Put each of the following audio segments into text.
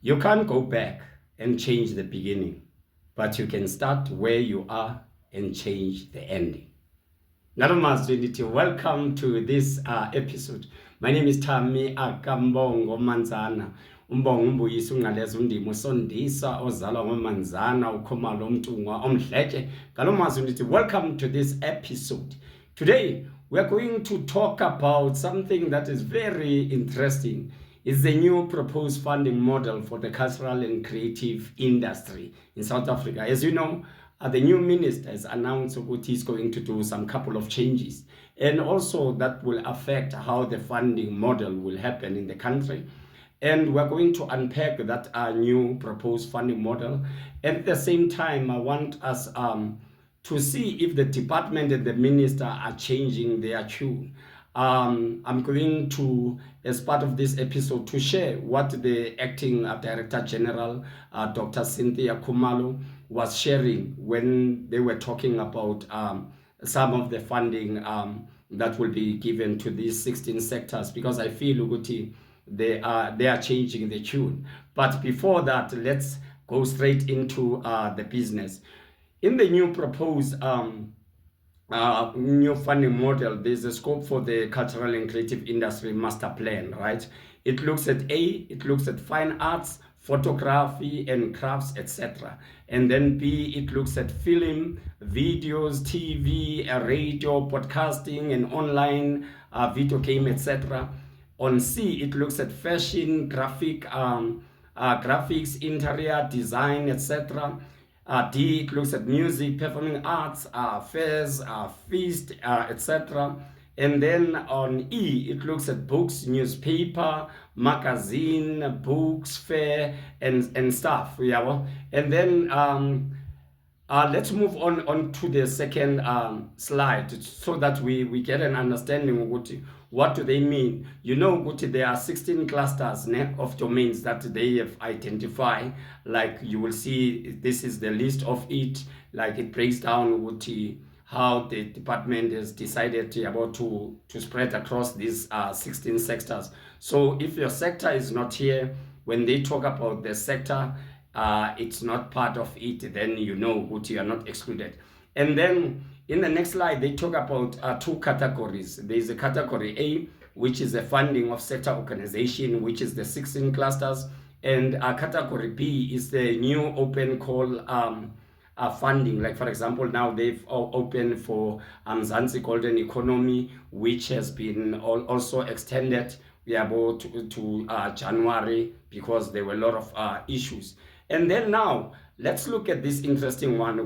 You can't go back and change the beginning, but you can start where you are and change the ending. Welcome to this episode. My name is Thami, akaMbongo Manzana. Umbongo umbuyisa ungaleza undima usondisa ozalwa ngoManzana uKhumalo umntungwa omdletshe. Welcome to this episode. Today we are going to talk about something that is very interesting. It's the new proposed funding model for the cultural and creative industry in South Africa. As you know, the new minister has announced what he's going to do some couple of changes, and also that will affect how the funding model will happen in the country. And we're going to unpack that new proposed funding model. And at the same time, I want us to see if the department and the minister are changing their tune. I'm going to, as part of this episode, to share what the acting Director General, Dr. Cynthia Khumalo, was sharing when they were talking about some of the funding that will be given to these 16 sectors, because I feel Uguti, they are changing the tune. But before that, let's go straight into the business. In the new proposed new funding model, there's a scope for the cultural and creative industry master plan, right? It looks at it looks at fine arts, photography and crafts, etc. And then B, it looks at film, videos, TV, radio, podcasting, and online video game, etc. On C, it looks at fashion, graphics, interior design, etc. D, it looks at music, performing arts, fairs, feast, etc. And then on E, it looks at books, newspaper, magazine, books, fair, and stuff. Yeah. And then let's move on to the second slide, so that we get an understanding of what do they mean. You know, there are 16 clusters of domains that they have identified. Like you will see, this is the list of it. Like it breaks down how the department has decided to spread across these 16 sectors. So if your sector is not here, when they talk about the sector, it's not part of it, then you know you are not excluded. And then in the next slide, they talk about two categories. There is a category A, which is the funding of sector organization, which is the 16 clusters. And category B is the new open call funding. Like, for example, now they've opened for Mzansi Golden Economy, which has been also extended about to January, because there were a lot of issues. And then now, let's look at this interesting one.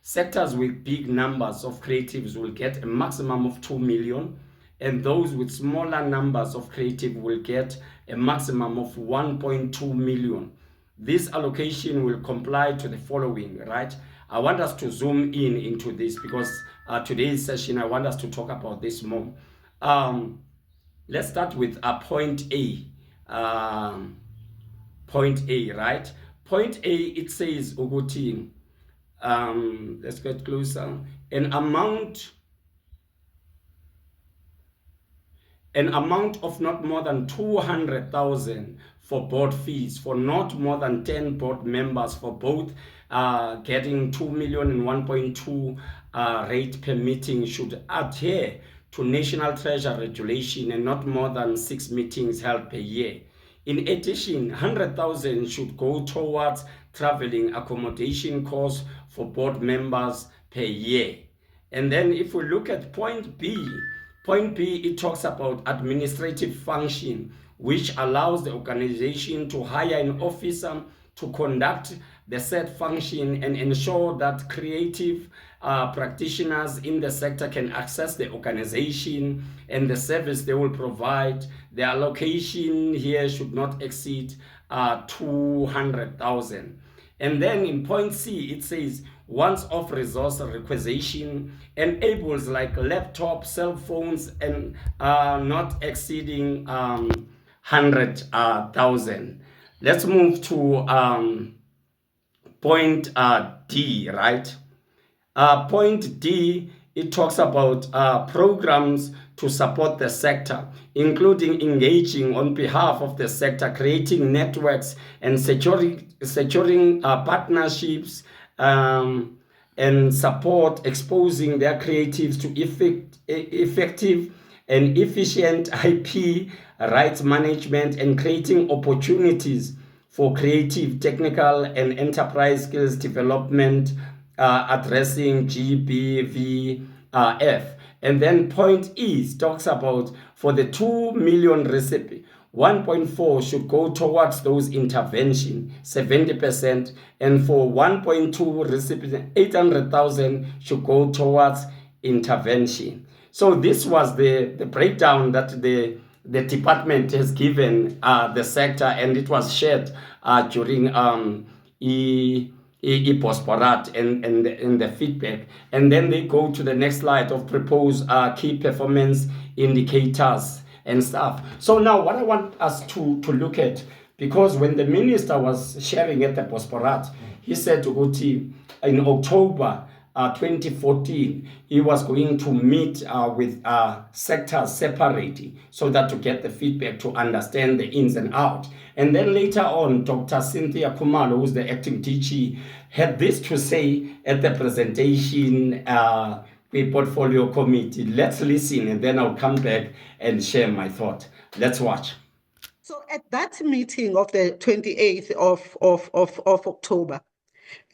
Sectors with big numbers of creatives will get a maximum of 2 million, and those with smaller numbers of creative will get a maximum of 1.2 million. This allocation will comply to the following, right? I want us to zoom into this, because today's session, I want us to talk about this more. Let's start with point A. Point A, right? Point A, it says, Uguti, let's get closer. An amount of not more than 200,000 for board fees for not more than 10 board members, for both getting 2 million and 1.2 rate per meeting, should adhere to National Treasury regulation and not more than 6 meetings held per year. In addition, 100,000 should go towards traveling accommodation costs for board members per year. And then if we look at point B, it talks about administrative function, which allows the organization to hire an officer to conduct the said function and ensure that creative practitioners in the sector can access the organization and the service they will provide. The allocation here should not exceed 200,000. And then in point C, it says once-off resource requisition enables like laptop, cell phones, and not exceeding 100,000. Let's move to point D, right? Point D, it talks about programs to support the sector, including engaging on behalf of the sector, creating networks and securing partnerships, and support exposing their creatives to effective and efficient IP rights management, and creating opportunities for creative, technical, and enterprise skills development, addressing GBVF. And then point E talks about for the 2 million recipe, 1.4 should go towards those intervention, 70%, and for 1.2 recipients, 800,000 should go towards intervention. So this was the breakdown that the department has given the sector, and it was shared during Bosporat and the feedback. And then they go to the next slide of proposed key performance indicators and stuff. So now what I want us to look at, because when the minister was sharing at the Bosporat, he said to go to in October 2014, he was going to meet with sectors separately so that to get the feedback, to understand the ins and outs. And then later on, Dr. Cynthia Khumalo, who's the acting DG, had this to say at the presentation the portfolio committee. Let's listen, and then I'll come back and share my thought. Let's watch. So at that meeting of the 28th of October,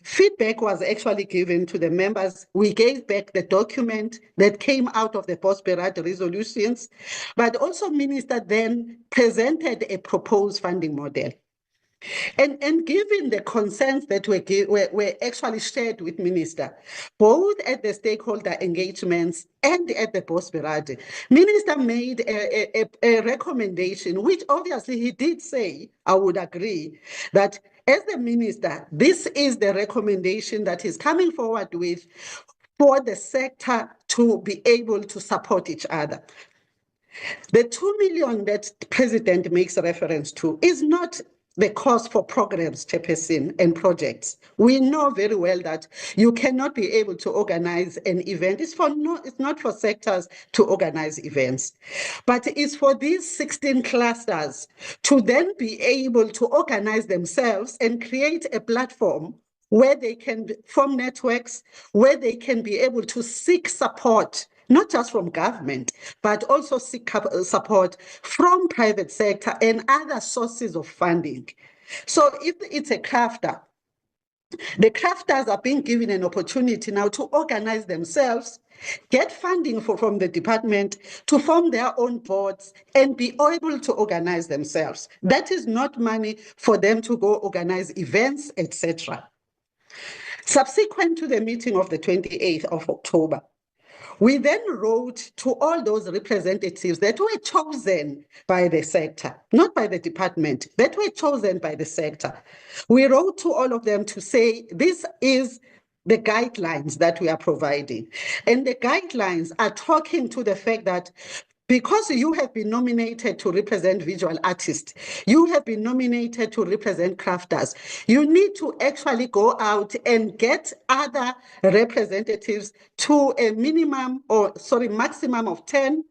feedback was actually given to the members. We gave back the document that came out of the Bosporat resolutions, but also Minister then presented a proposed funding model. And given the concerns that were actually shared with Minister, both at the stakeholder engagements and at the Bosporat, Minister made a recommendation, which obviously he did say, I would agree, that as the minister, this is the recommendation that he's coming forward with for the sector to be able to support each other. The 2 million that the President makes reference to is not the cost for programs, Chairperson, and projects. We know very well that you cannot be able to organize an event. It's not for sectors to organize events, but it's for these 16 clusters to then be able to organize themselves and create a platform where they can form networks, where they can be able to seek support, not just from government, but also seek support from private sector and other sources of funding. So if it's a crafter, the crafters are being given an opportunity now to organize themselves, get funding from the department to form their own boards and be able to organize themselves. That is not money for them to go organize events, etc. Subsequent to the meeting of the 28th of October, we then wrote to all those representatives that were chosen by the sector, not by the department, that were chosen by the sector. We wrote to all of them to say, this is the guidelines that we are providing. And the guidelines are talking to the fact that because you have been nominated to represent visual artists, you have been nominated to represent crafters, you need to actually go out and get other representatives to a maximum of 10.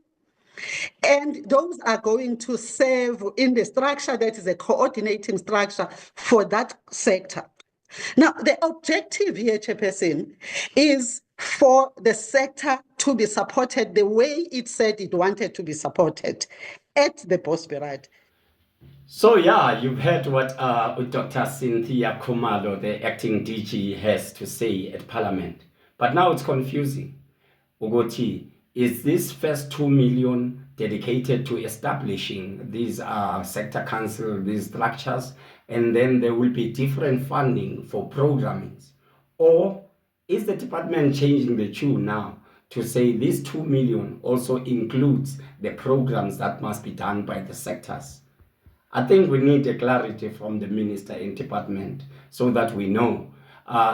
And those are going to serve in the structure that is a coordinating structure for that sector. Now, the objective here, Chairperson, is for the sector to be supported the way it said it wanted to be supported at the Bosporat. So yeah, you've heard what Dr. Cynthia Khumalo, the acting DG, has to say at Parliament. But now it's confusing. Ugoti, is this first 2 million dedicated to establishing these sector council, these structures, and then there will be different funding for programming? Or is the department changing the tune now to say this 2 million also includes the programs that must be done by the sectors? I think we need a clarity from the minister and department so that we know.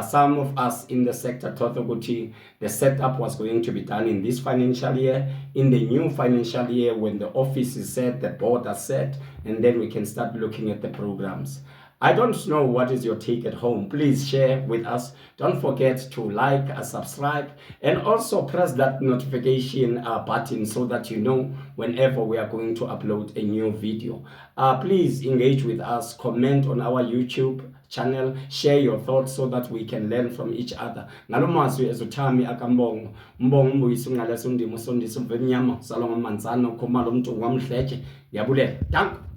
Some of us in the sector thought the setup was going to be done in this financial year, in the new financial year when the office is set, the board is set, and then we can start looking at the programs. I don't know what is your take at home. Please share with us. Don't forget to like, subscribe, and also press that notification button so that you know whenever we are going to upload a new video. Please engage with us, comment on our YouTube channel, share your thoughts so that we can learn from each other. Ngalomazwi ezothami akaMbongo, umbongo umbuyisa ungaleso ndimo sondisa umvenyama salonga Manzana Khumalo umntu wamhleje. Yabulela. Dank.